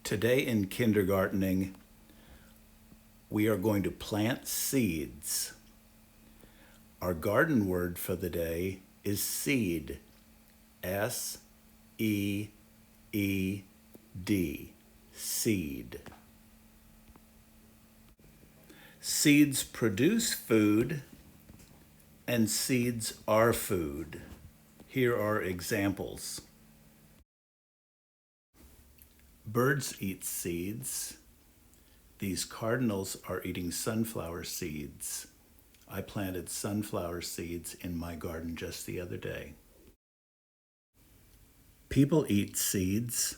Today in kindergartening, we are going to plant seeds. Our garden word for the day is seed. S-E-E-D. Seed. Seeds produce food, and seeds are food. Here are examples. Birds eat seeds. These cardinals are eating sunflower seeds. I planted sunflower seeds in my garden just the other day. People eat seeds.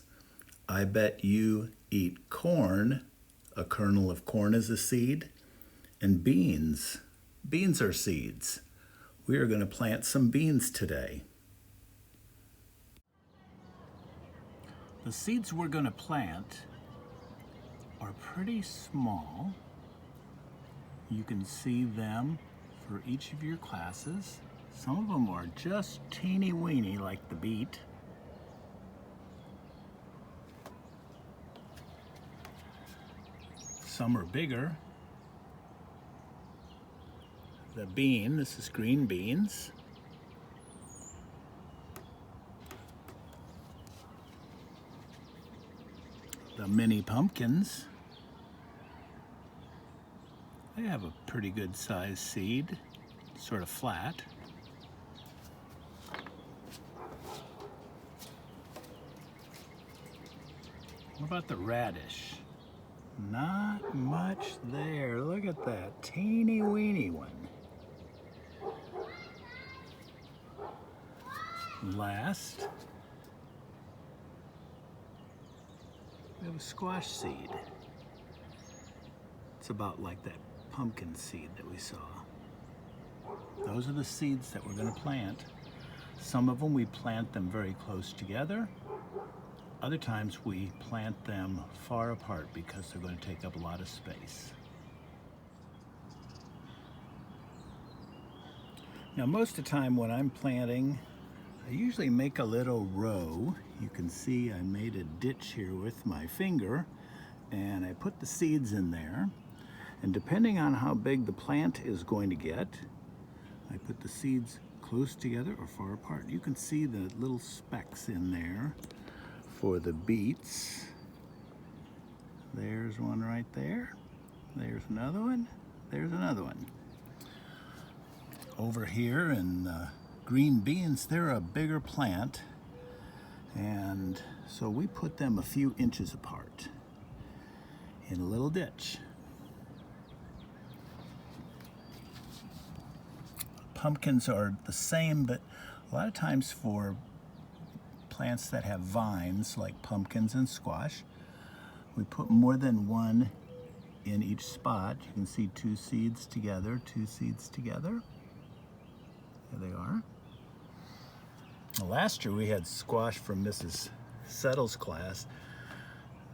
I bet you eat corn. A kernel of corn is a seed. And beans. Beans are seeds. We are going to plant some beans today. The seeds we're going to plant are pretty small. You can see them for each of your classes. Some of them are just teeny weeny like the beet. Some are bigger. The bean, this is green beans. The mini pumpkins. They have a pretty good sized seed, sort of flat. What about the radish? Not much there. Look at that teeny weeny one. Last, we have a squash seed. It's about like that pumpkin seed that we saw. Those are the seeds that we're going to plant. Some of them we plant them very close together. Other times we plant them far apart because they're going to take up a lot of space. Now most of the time when I'm planting, I usually make a little row. You can see I made a ditch here with my finger and I put the seeds in there. And depending on how big the plant is going to get, I put the seeds close together or far apart. You can see the little specks in there for the beets. There's one right there. There's another one. There's another one. Over here in green beans, they're a bigger plant, and so we put them a few inches apart in a little ditch. Pumpkins are the same, but a lot of times for plants that have vines like pumpkins and squash, we put more than one in each spot. You can see two seeds together, two seeds together. There they are. Last year we had squash from Mrs. Settle's class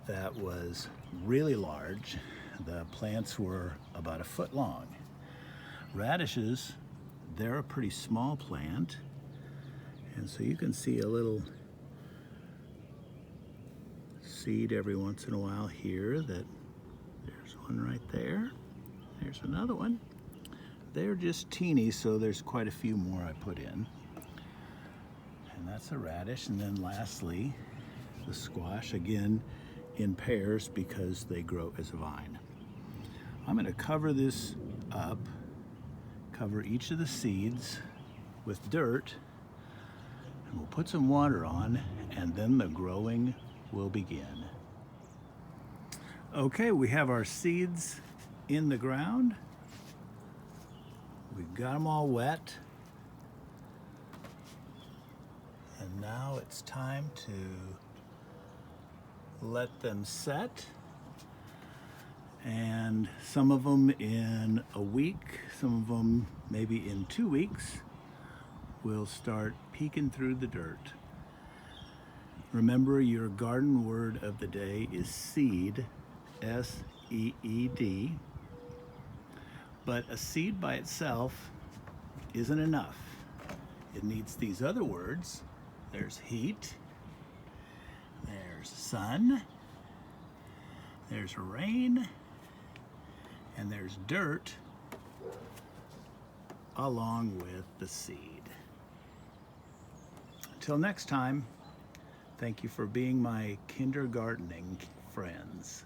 that was really large. The plants were about 1 foot long. Radishes, they're a pretty small plant, and so you can see a little seed every once in a while here. That there's one right there. There's another one. They're just teeny, so there's quite a few more I put in. And that's a radish. And then lastly, the squash, again in pairs because they grow as a vine. I'm going to cover this up, cover each of the seeds with dirt, and we'll put some water on, and then the growing will begin. Okay, we have our seeds in the ground. We've got them all wet. And now it's time to let them set. And some of them in a week, some of them maybe in 2 weeks, will start peeking through the dirt. Remember, your garden word of the day is seed, S-E-E-D. But a seed by itself isn't enough. It needs these other words. There's heat, there's sun, There's rain, and there's dirt along with the seed. Until next time, thank you for being my kindergartening friends.